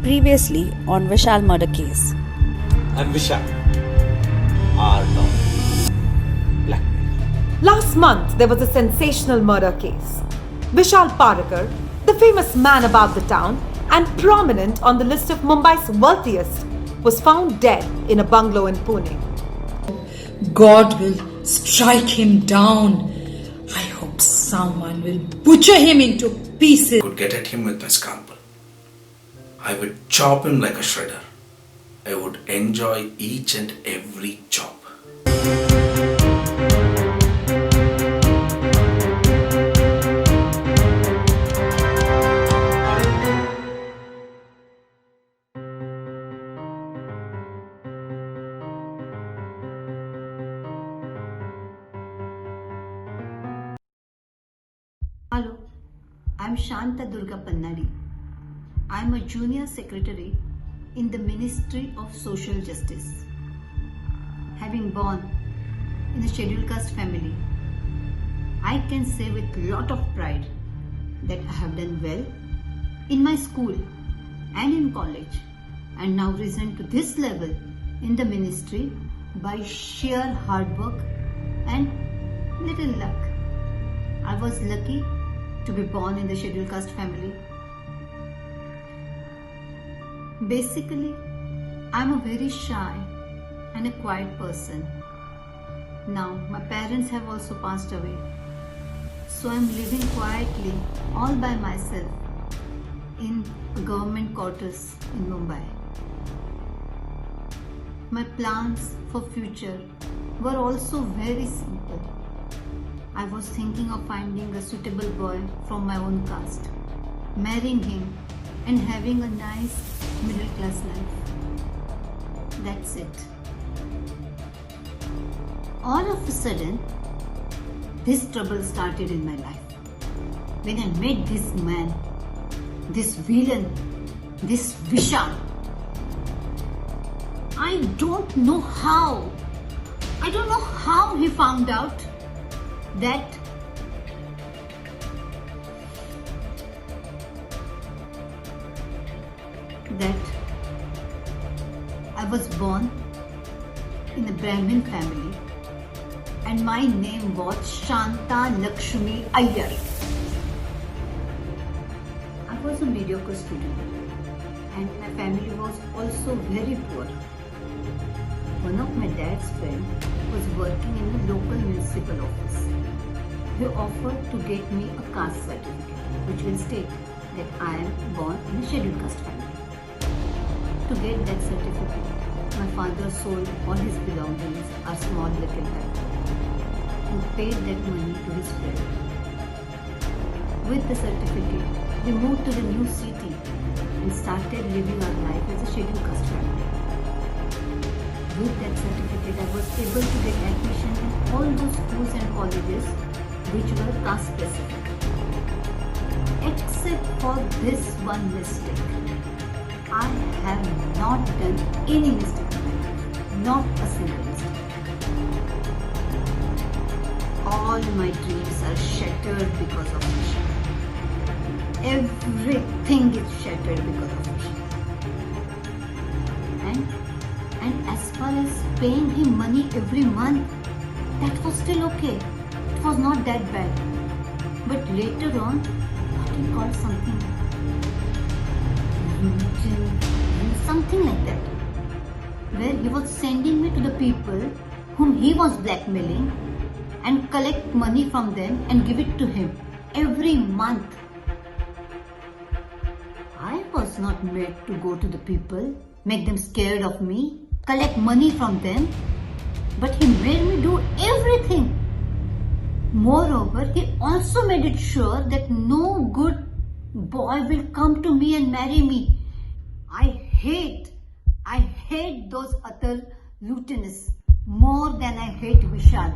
Previously on Vishal murder case. I'm Vishal. Art of blackmail. Last month, there was a sensational murder case. Vishal Parakar, the famous man about the town and prominent on the list of Mumbai's wealthiest, was found dead in a bungalow in Pune. God will strike him down. I hope someone will butcher him into pieces. I could get at him with my scalpel. I would chop him like a shredder. I would enjoy each and every chop. Hello, I'm Shanta Durga Pannadi. I'm a junior secretary in the Ministry of Social Justice. Having born in a scheduled caste family, I can say with lot of pride that I have done well in my school and in college, and now risen to this level in the ministry by sheer hard work and little luck. I was lucky to be born in the scheduled caste family. Basically, I'm a very shy and a quiet person. Now, my parents have also passed away, so I'm living quietly all by myself in government quarters in Mumbai. My plans for future were also very simple. I was thinking of finding a suitable boy from my own caste, marrying him and having a nice middle class life. That's it. All of a sudden, this trouble started in my life. When I met this man, this villain, this Vishal. I don't know how he found out that I was born in a Brahmin family and my name was Shanta Lakshmi Iyer. I was a mediocre student and my family was also very poor. One of my dad's friends was working in a local municipal office. He offered to get me a caste certificate which will state that I am born in a scheduled caste family. To get that certificate, my father sold all his belongings, a small little hut, and paid that money to his friend. With the certificate, we moved to the new city and started living our life as a scheduled caste family. With that certificate, I was able to get admission in all those schools and colleges which were caste specific. Except for this one mistake. I have not done any mistake in my life, not a single mistake. All my dreams are shattered because of Vishal. Everything is shattered because of Vishal. And as far as paying him money every month, that was still okay. It was not that bad. But later on, what he called something like that, where he was sending me to the people whom he was blackmailing and collect money from them and give it to him every month. I was not made to go to the people, make them scared of me, collect money from them, but he made me do everything. Moreover, he also made it sure that no good boy will come to me and marry me. I hate those other lieutenants more than I hate Vishal.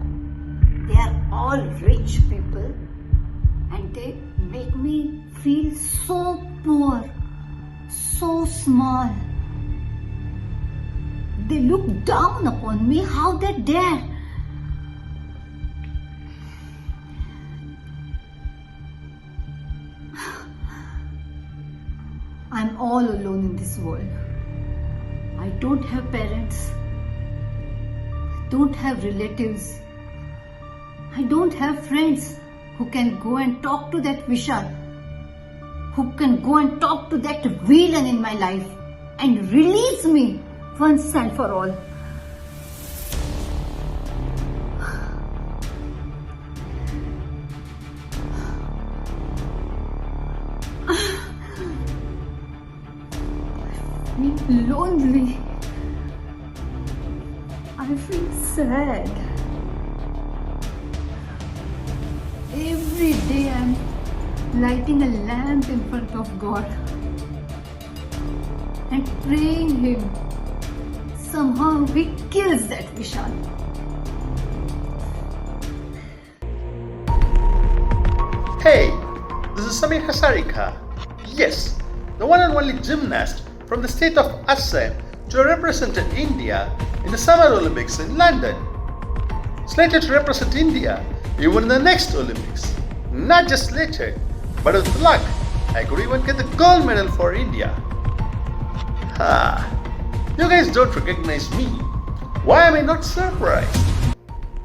They are all rich people and they make me feel so poor, so small. They look down upon me. How they dare? I'm all alone in this world. I don't have parents. I don't have relatives. I don't have friends who can go and talk to that Vishal, who can go and talk to that villain in my life and release me once and for all. I feel lonely. I feel sad. Every day I'm lighting a lamp in front of God and praying Him. Somehow He kills that Vishal. Hey, this is Samir Hasarika. Yes, the one and only gymnast from the state of Assam to represent India in the Summer Olympics in London. Slated to represent India even in the next Olympics. Not just slated, but with luck, I could even get the gold medal for India. You guys don't recognize me. Why am I not surprised?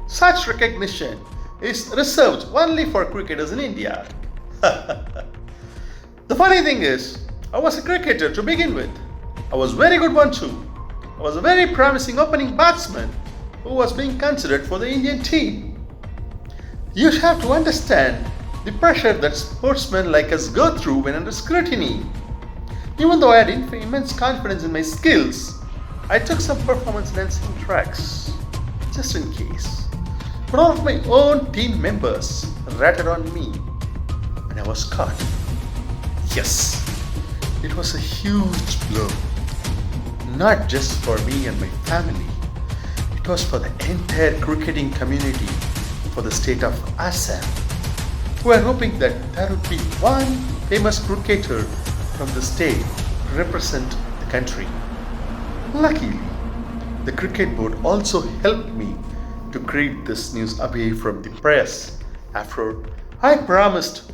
Such recognition is reserved only for cricketers in India. The funny thing is, I was a cricketer to begin with. I was very good one too. I was a very promising opening batsman who was being considered for the Indian team. You have to understand the pressure that sportsmen like us go through when under scrutiny. Even though I had immense confidence in my skills, I took some performance enhancing tracks, just in case. But all of my own team members ratted on me, and I was caught. Yes, it was a huge blow. Not just for me and my family, it was for the entire cricketing community for the state of Assam, who were hoping that there would be one famous cricketer from the state to represent the country. Luckily, the cricket board also helped me to keep this news away from the press after I promised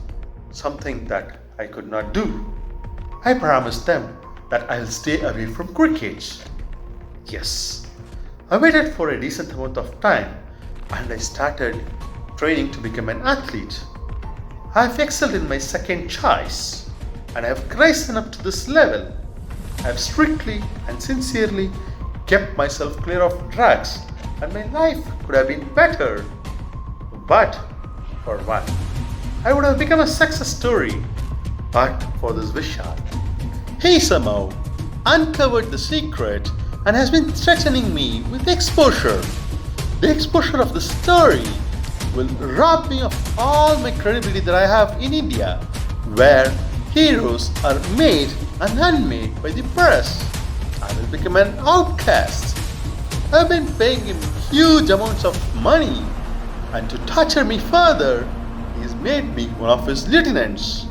something that I could not do. I promised them that I'll stay away from cricket. Yes, I waited for a decent amount of time and I started training to become an athlete. I've excelled in my second choice and I've risen up to this level. I've strictly and sincerely kept myself clear of drugs and my life could have been better. But for one, I would have become a success story. But for this Vishal, he somehow uncovered the secret and has been threatening me with exposure. The exposure of the story will rob me of all my credibility that I have in India, where heroes are made and unmade by the press. I will become an outcast. I've been paying him huge amounts of money, and to torture me further, he's made me one of his lieutenants.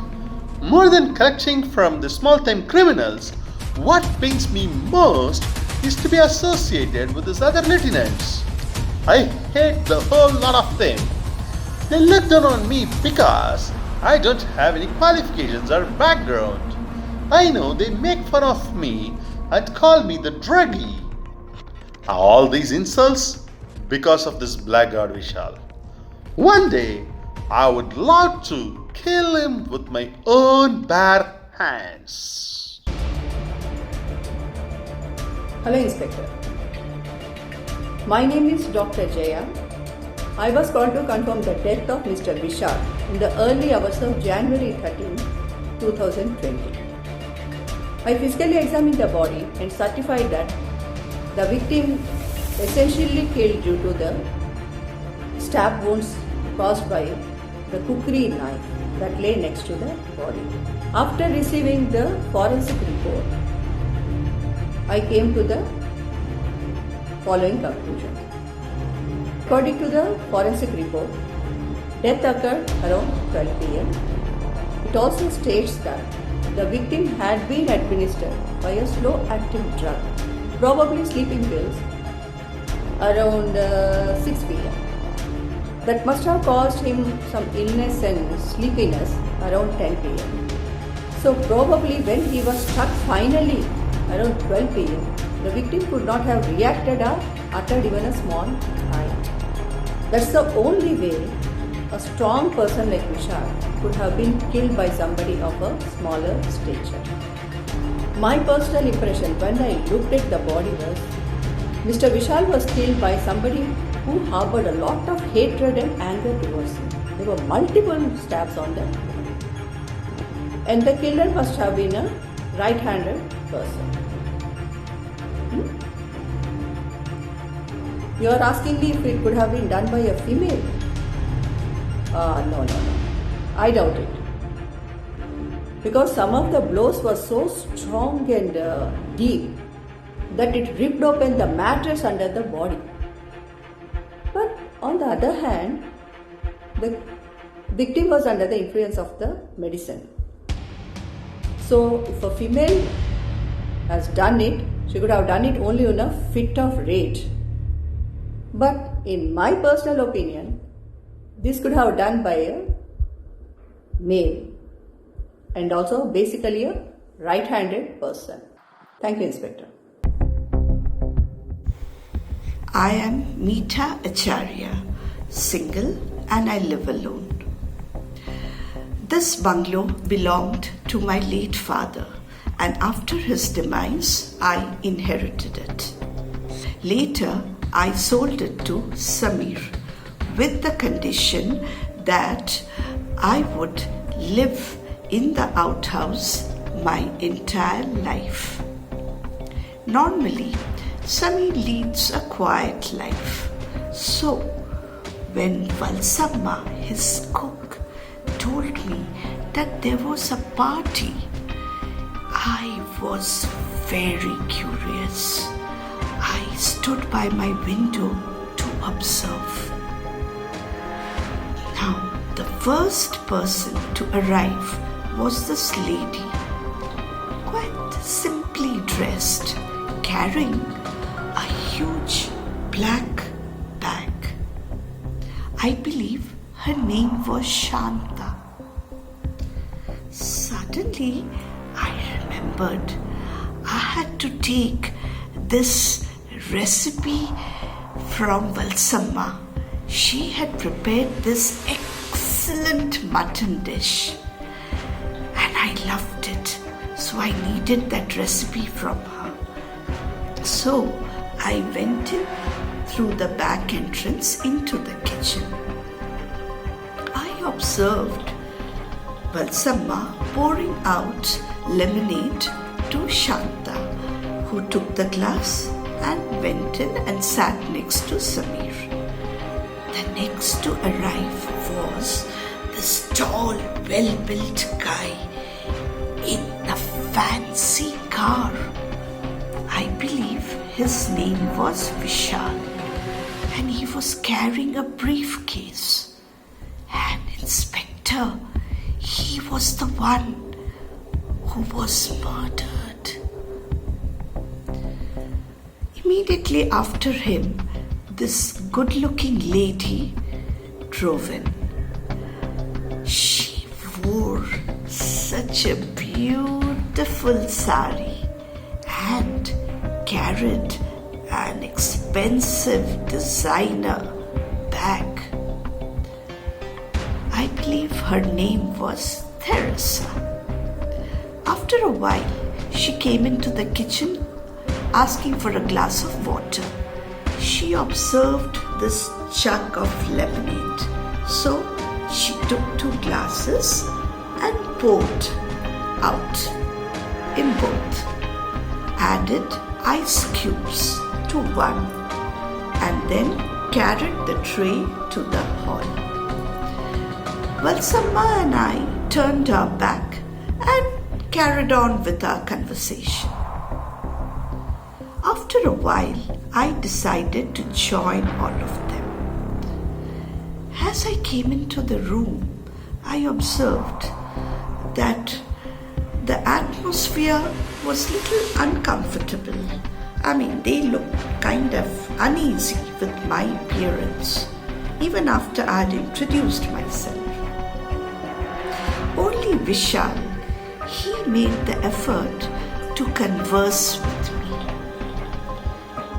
More than collecting from the small-time criminals, what pains me most is to be associated with his other lieutenants. I hate the whole lot of them. They look down on me because I don't have any qualifications or background. I know they make fun of me and call me the druggie. All these insults because of this blackguard Vishal. One day, I would love to kill him with my own bare hands. Hello, Inspector. My name is Dr. Jaya. I was called to confirm the death of Mr. Vishal in the early hours of January 13, 2020. I physically examined the body and certified that the victim essentially killed due to the stab wounds caused by the kukri knife that lay next to the body. After receiving the forensic report, I came to the following conclusion. According to the forensic report, death occurred around 12 pm. It also states that the victim had been administered by a slow-acting drug, probably sleeping pills, around 6 pm. That must have caused him some illness and sleepiness around 10 pm. So probably when he was struck finally around 12 pm, the victim could not have reacted or uttered even a small cry. That's the only way a strong person like Vishal could have been killed by somebody of a smaller stature. My personal impression when I looked at the body was Mr. Vishal was killed by somebody who harbored a lot of hatred and anger towards him. There were multiple stabs on the body. And the killer must have been a right-handed person. You are asking me if it could have been done by a female? No. I doubt it. Because some of the blows were so strong and deep that it ripped open the mattress under the body. But on the other hand, the victim was under the influence of the medicine. So if a female has done it, she could have done it only in a fit of rage. But in my personal opinion, this could have done by a male and also basically a right-handed person. Thank you, Inspector. I am Meeta Acharya, single, and I live alone. This bungalow belonged to my late father, and after his demise, I inherited it. Later, I sold it to Samir with the condition that I would live in the outhouse my entire life. Normally, Samir leads a quiet life. So, when Valsamma, his cook, told me that there was a party, I was very curious. I stood by my window to observe. Now, the first person to arrive was this lady, quite simply dressed, carrying a huge black bag. I believe her name was Shanta. Suddenly, I remembered I had to take this recipe from Valsamma. She had prepared this excellent mutton dish and I loved it. So I needed that recipe from her. So I went in through the back entrance into the kitchen. I observed Valsamma pouring out lemonade to Shanta, who took the glass and went in and sat next to Samir. The next to arrive was this tall, well-built guy in a fancy car. I believe his name was Vishal, and he was carrying a briefcase. And Inspector, he was the one who was murdered. Immediately after him, this good-looking lady drove in. She wore such a beautiful sari and carried an expensive designer bag. I believe her name was Teresa. After a while, she came into the kitchen asking for a glass of water. She observed this jug of lemonade. So she took 2 glasses and poured out in both. Added ice cubes to one and then carried the tray to the hall. Valsamma and I turned our back and carried on with our conversation. After a while, I decided to join all of them. As I came into the room, I observed that the atmosphere was little uncomfortable. They looked kind of uneasy with my appearance, even after I had introduced myself. Only Vishal, he made the effort to converse with me.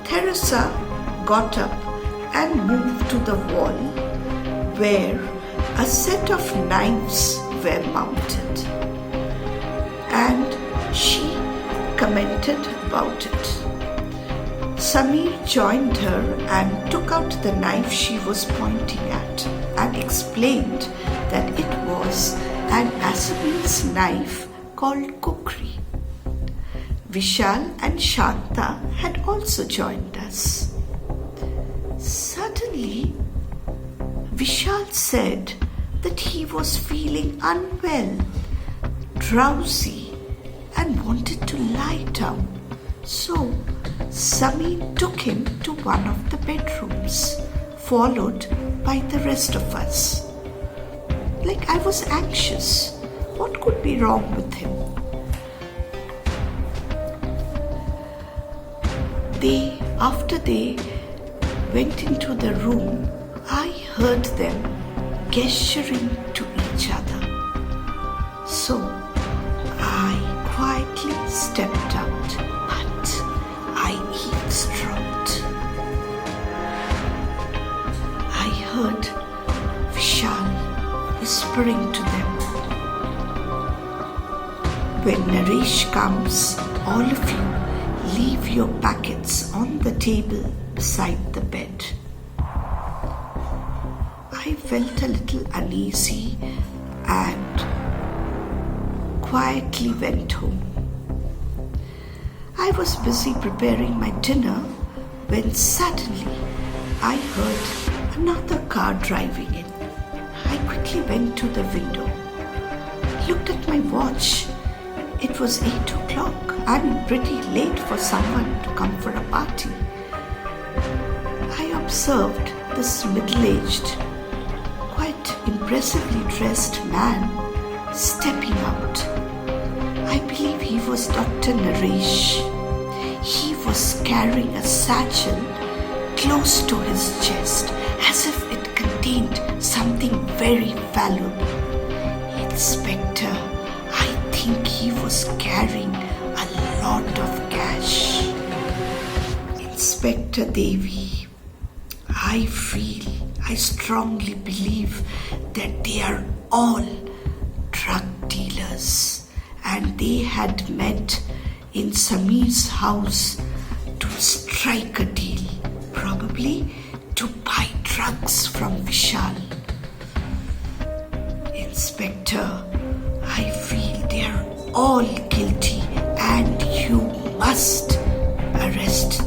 Teresa got up and moved to the wall where a set of knives were mounted, and she commented about it. Samir joined her and took out the knife she was pointing at and explained that it was an Assamese knife called kukri. Vishal and Shanta had also joined us. Suddenly, Vishal said that he was feeling unwell, drowsy, and wanted to lie down. So, Samir took him to one of the bedrooms, followed by the rest of us. Like I was anxious. What could be wrong with him? After they went into the room, I heard them gesturing to each other. So I quietly stepped out, but I eavesdropped. I heard Vishal whispering to them, "When Naresh comes, all of you leave your packets on the table beside the bed." I felt a little uneasy and quietly went home. I was busy preparing my dinner when suddenly I heard another car driving in. I quickly went to the window, looked at my watch. It was 8 o'clock. I'm pretty late for someone to come for a party. I observed this middle-aged, quite impressively dressed man stepping out. I believe he was Dr. Naresh. He was carrying a satchel close to his chest as if it contained something very valuable. Inspector, I think he was carrying a lot of cash. Inspector Devi, I strongly believe that they are all drug dealers and they had met in Samir's house to strike a deal, probably to buy drugs from Vishal. Inspector, I feel they are all guilty and you must arrest